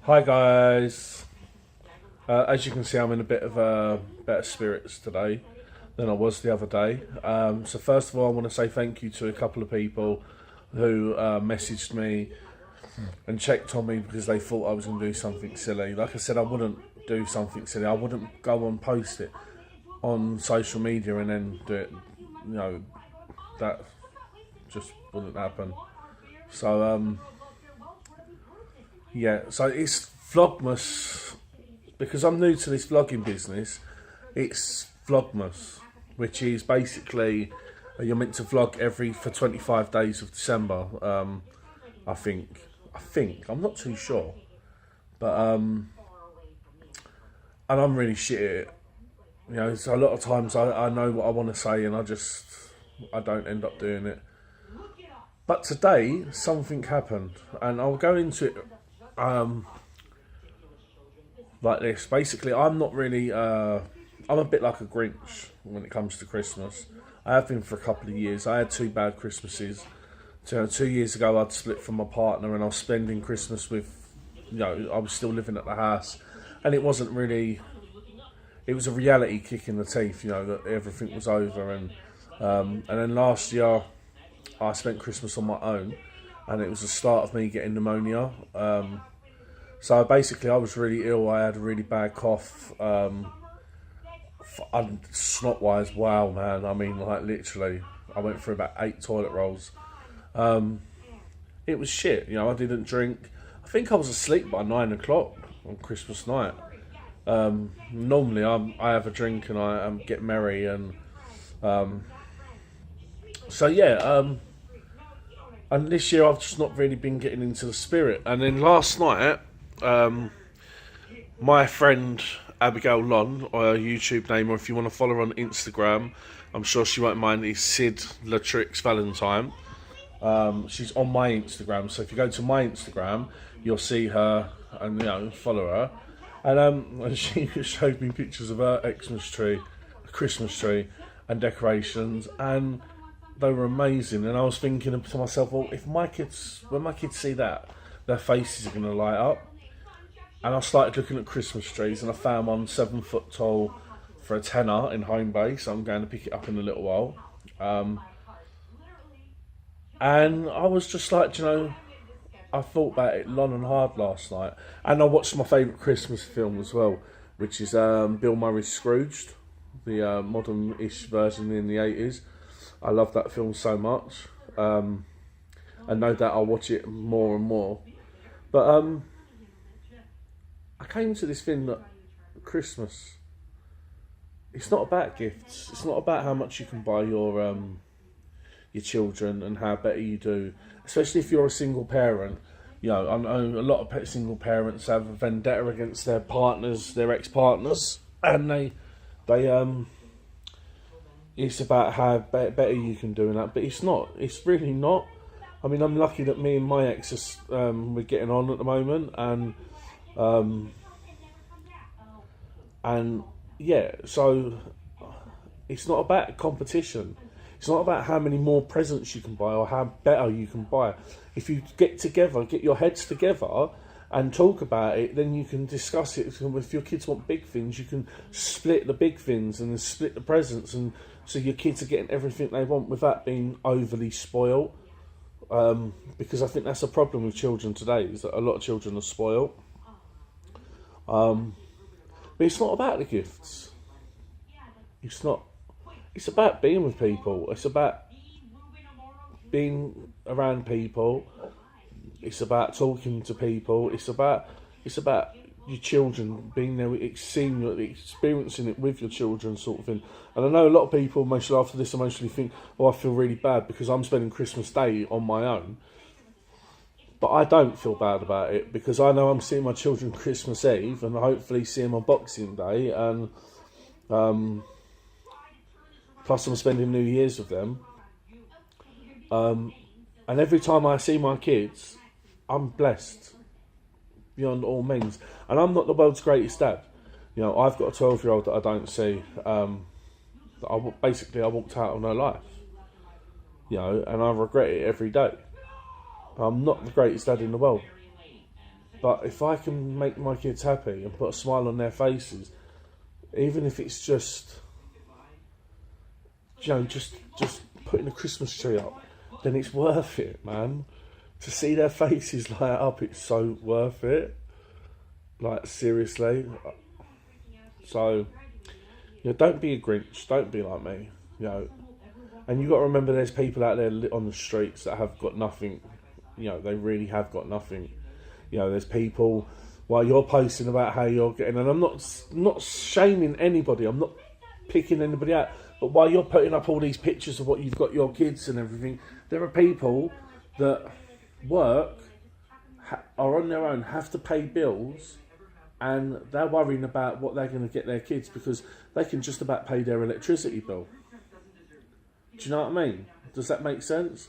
Hi guys. As you can see, I'm in a bit of better spirits today than I was the other day. So first of all, I want to say thank you to a couple of people who messaged me and checked on me because they thought I was going to do something silly. Like I said, I wouldn't do something silly. I wouldn't go and post it on social media and then do it. You know, that just wouldn't happen. So yeah, so it's Vlogmas. Because I'm new to this vlogging business, it's Vlogmas, which is basically you're meant to vlog for 25 days of December. I think I'm not too sure, but and I'm really shit at it. You know, so a lot of times I know what I want to say and I don't end up doing it. But today something happened, and I'll go into it. Like this. Basically, I'm not really. I'm a bit like a Grinch when it comes to Christmas. I have been for a couple of years. I had 2 bad Christmases. 2 years ago, I'd split from my partner, and I was spending Christmas with. I was still living at the house, and it wasn't really. It was a reality kick in the teeth. That everything was over, and then last year, I spent Christmas on my own, and it was the start of me getting pneumonia. So basically, I was really ill. I had a really bad cough. Snot-wise, wow, man. I mean, like, literally, I went through about 8 toilet rolls. It was shit. I didn't drink. I think I was asleep by 9 o'clock on Christmas night. Normally, I have a drink and I get merry. And so, yeah. And this year, I've just not really been getting into the spirit. And then last night, my friend Abigail Lon, or her YouTube name, or if you want to follow her on Instagram, I'm sure she won't mind, is Sid Latrix Valentine. She's on my Instagram, so if you go to my Instagram, you'll see her and follow her. And she showed me pictures of her Xmas tree, Christmas tree, and decorations, and they were amazing. And I was thinking to myself, well, when my kids see that, their faces are going to light up. And I started looking at Christmas trees, and I found one 7 foot tall for a tenner in Home Base. So I'm going to pick it up in a little while. And I was just like, I thought about it long and hard last night. And I watched my favourite Christmas film as well, which is Bill Murray's Scrooged, the modern-ish version in the 80s. I love that film so much. And no doubt I'll watch it more and more. But I came to this thing that Christmas, it's not about gifts. It's not about how much you can buy your children and how better you do. Especially if you're a single parent. I know a lot of single parents have a vendetta against their partners, their ex-partners, and they it's about how better you can do in that. But it's not. It's really not. I mean, I'm lucky that me and my ex we're getting on at the moment, and yeah, so it's not about competition. It's not about how many more presents you can buy or how better you can buy. If you get together, get your heads together and talk about it, then you can discuss it. If your kids want big things, you can split the big things and then split the presents, and so your kids are getting everything they want without being overly spoiled. Because I think that's a problem with children today, is that a lot of children are spoiled. But it's not about the gifts. It's not. It's about being with people. It's about being around people. It's about talking to people. It's about your children being there, experiencing it with your children, sort of thing. And I know a lot of people, emotionally after this, emotionally think, "Oh, I feel really bad because I'm spending Christmas Day on my own." But I don't feel bad about it because I know I'm seeing my children Christmas Eve and hopefully seeing them on Boxing Day, and plus I'm spending New Year's with them. And every time I see my kids, I'm blessed beyond all means. And I'm not the world's greatest dad. I've got a 12-year-old that I don't see. I walked out on her life. And I regret it every day. I'm not the greatest dad in the world. But if I can make my kids happy and put a smile on their faces, even if it's just, just putting a Christmas tree up, then it's worth it, man. To see their faces light up, it's so worth it. Like, seriously. So, don't be a Grinch. Don't be like me. And you got to remember, there's people out there on the streets that have got nothing. They really have got nothing. There's people, while you're posting about how you're getting, and I'm not shaming anybody. I'm not picking anybody out. But while you're putting up all these pictures of what you've got your kids and everything, there are people that work, are on their own, have to pay bills, and they're worrying about what they're going to get their kids because they can just about pay their electricity bill. Do you know what I mean? Does that make sense?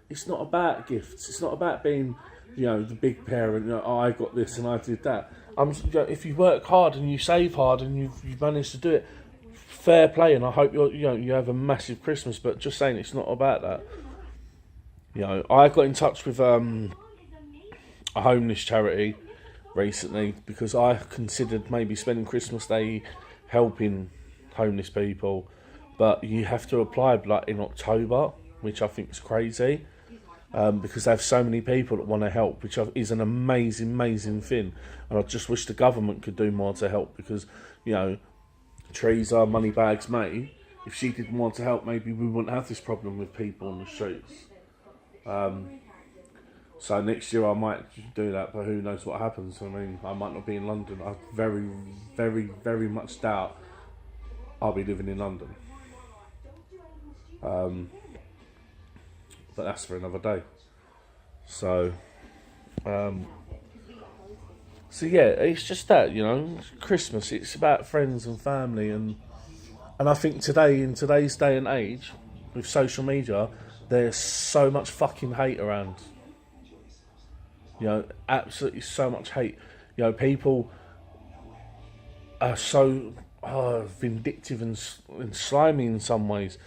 It's not about gifts. It's not about being, the big parent. I got this and I did that. If you work hard and you save hard and you've managed to do it, fair play. And I hope you have a massive Christmas. But just saying, it's not about that. I got in touch with a homeless charity recently because I considered maybe spending Christmas Day helping homeless people, but you have to apply in October, which I think is crazy, because they have so many people that want to help, which is an amazing thing. And I just wish the government could do more to help because, Teresa Moneybags May, if she did more to help, maybe we wouldn't have this problem with people on the streets. So next year I might do that, but who knows what happens. I mean, I might not be in London. I very much doubt I'll be living in London. But that's for another day. So yeah, it's just that, Christmas, it's about friends and family, and I think in today's day and age, with social media, there's so much fucking hate around. Absolutely so much hate. People are so vindictive and slimy in some ways,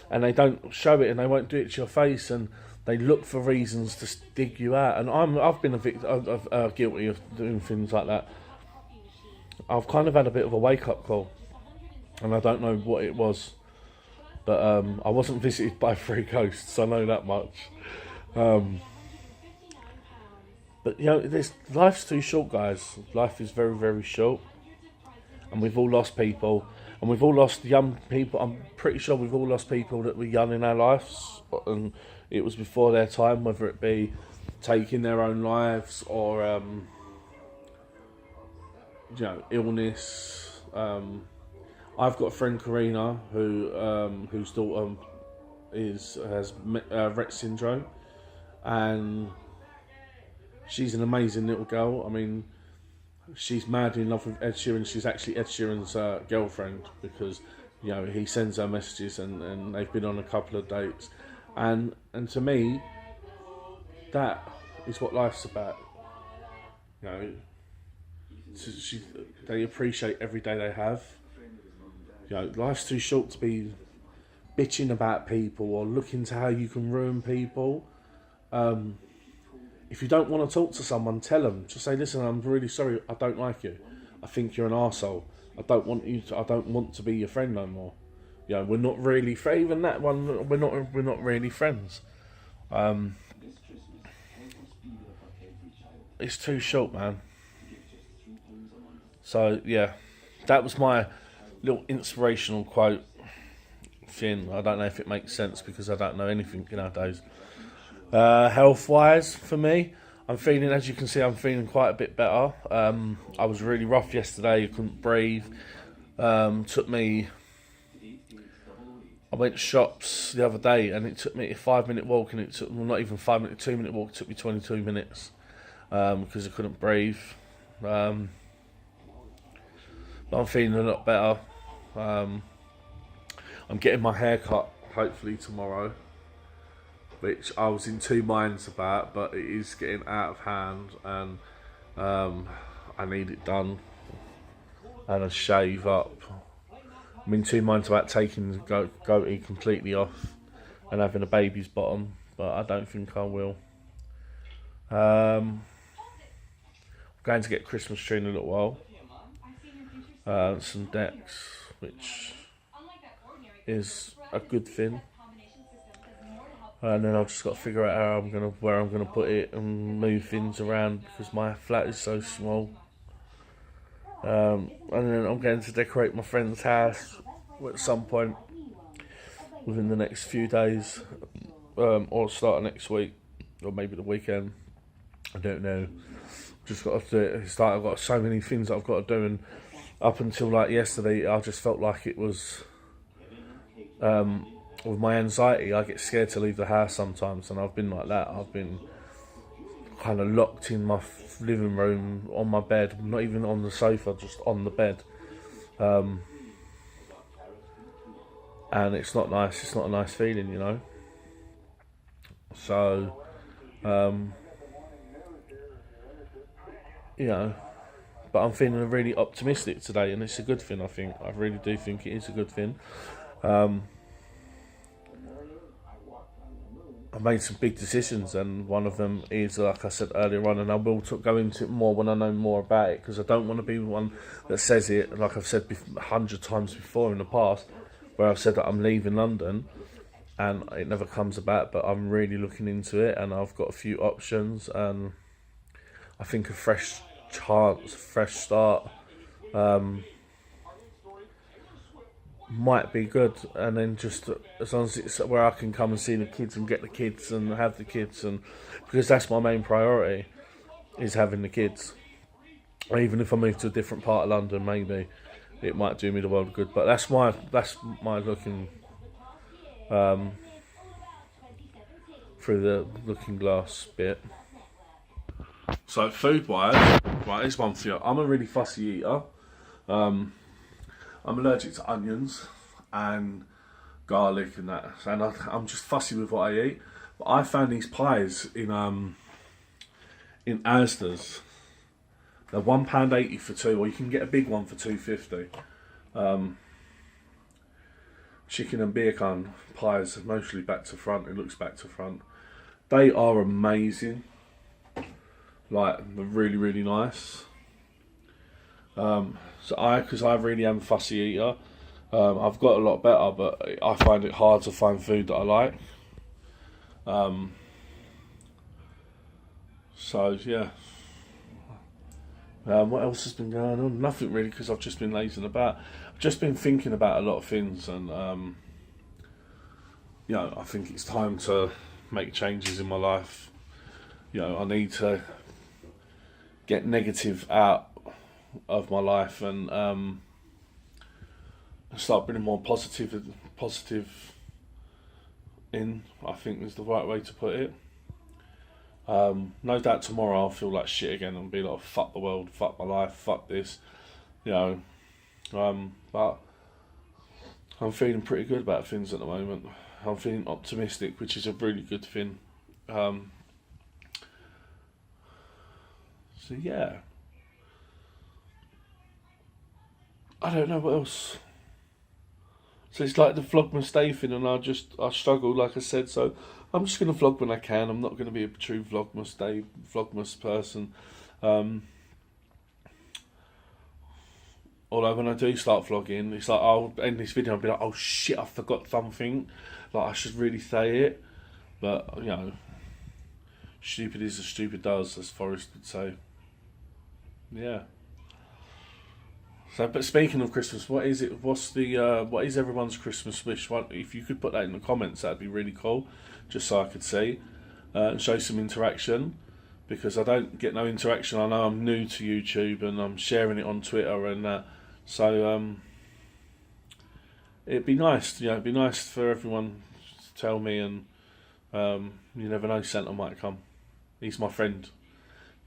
and they don't show it and they won't do it to your face, and they look for reasons to dig you out. And I've been guilty of doing things like that. I've kind of had a bit of a wake-up call, and I don't know what it was, but I wasn't visited by 3 ghosts, I know that much. But life's too short, guys. Life is very short, and we've all lost people, and we've all lost young people. I'm pretty sure we've all lost people that were young in our lives, and it was before their time, whether it be taking their own lives or illness. I've got a friend, Karina, whose daughter has Rett syndrome, and she's an amazing little girl. I mean, she's madly in love with Ed Sheeran. She's actually Ed Sheeran's girlfriend because, he sends her messages and they've been on a couple of dates. And to me, that is what life's about. They appreciate every day they have. Life's too short to be bitching about people or looking to how you can ruin people. If you don't want to talk to someone, tell them. Just say, listen, I'm really sorry, I don't like you. I think you're an arsehole. I don't want to be your friend no more. We're not really friends. Even that one, we're not really friends. It's too short, man. So yeah, that was my little inspirational quote thing. I don't know if it makes sense because I don't know anything nowadays. Health-wise, for me, I'm feeling, as you can see, I'm feeling quite a bit better. I was really rough yesterday. I couldn't breathe. I went to shops the other day, and it took me a 5-minute walk, and it took, well, not even 5 minute, 2-minute walk. It took me 22 minutes because I couldn't breathe. But I'm feeling a lot better. I'm getting my hair cut hopefully tomorrow, which I was in 2 minds about, but it is getting out of hand, and I need it done and a shave up. I'm in 2 minds about taking the goatee completely off and having a baby's bottom, but I don't think I will. Going to get a Christmas tree in a little while. Some decks, which is a good thing. And then I've just got to figure out where I'm gonna put it and move things around because my flat is so small. And then I'm going to decorate my friend's house at some point within the next few days, or start next week, or maybe the weekend. I don't know. Just got to do it. It's like I've got so many things that I've got to do, and up until like yesterday, I just felt like it was. With my anxiety, I get scared to leave the house sometimes, and I've been like that. I've been kind of locked in my living room on my bed, not even on the sofa, just on the bed. And it's not nice. It's not a nice feeling, you know. So, you know, but I'm feeling really optimistic today, and it's a good thing. I really do think it is a good thing. I've made some big decisions, and one of them is, like I said earlier on, and I will go into it more when I know more about it, because I don't want to be one that says it, like I've said 100 times before in the past, where I've said that I'm leaving London, and it never comes about, but I'm really looking into it, and I've got a few options, and I think a fresh chance, fresh start, might be good. And then just as long as it's where I can come and see the kids and get the kids and have the kids, and because that's my main priority, is having the kids. Even if I move to a different part of London, maybe it might do me the world of good. But that's my looking through the looking glass bit. So food wise, right, here's one for you. I'm a really fussy eater. I'm allergic to onions and garlic and that, and I'm just fussy with what I eat. But I found these pies in Asda's. They're £1.80 for two, or you can get a big one for £2.50. Chicken and bacon pies, mostly back to front. It looks back to front. They are amazing. Like, they're really, really nice. Because I really am a fussy eater, I've got a lot better, but I find it hard to find food that I like. So yeah. What else has been going on? Nothing really, because I've just been lazing about. I've just been thinking about a lot of things, and you know, I think it's time to make changes in my life. You know, I need to get negative out of my life, and start bringing more positive in, I think is the right way to put it. No doubt tomorrow I'll feel like shit again and be like, fuck the world, fuck my life, fuck this, you know. But I'm feeling pretty good about things at the moment. I'm feeling optimistic, which is a really good thing. So yeah. I don't know what else. So it's like the Vlogmas day thing, and I struggle, like I said, so I'm just going to vlog when I can. I'm not going to be a true Vlogmas person. Although when I do start vlogging, it's like I'll end this video and be like, oh shit, I forgot something. Like, I should really say it. But, you know, stupid is as stupid does, as Forrest would say. Yeah. So, but speaking of Christmas, what is it? What is everyone's Christmas wish? If you could put that in the comments, that'd be really cool, just so I could see and show some interaction. Because I don't get no interaction. I know I'm new to YouTube, and I'm sharing it on Twitter and that. So it'd be nice, you know. It'd be nice for everyone to tell me, and you never know, Santa might come. He's my friend.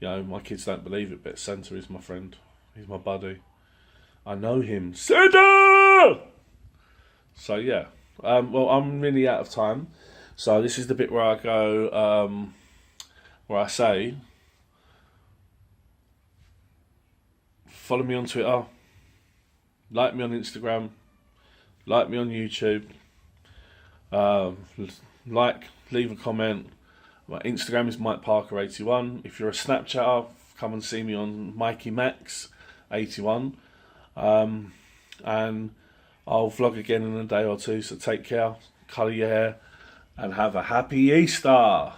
You know, my kids don't believe it, but Santa is my friend. He's my buddy. I know him. Santa! So yeah. Well, I'm really out of time. So this is the bit where I go, where I say, follow me on Twitter, like me on Instagram, like me on YouTube, leave a comment. My Instagram is MikeParker81. If you're a Snapchatter, come and see me on Mikey Max 81. And I'll vlog again in a day or two, so take care, colour your hair, and have a happy Easter.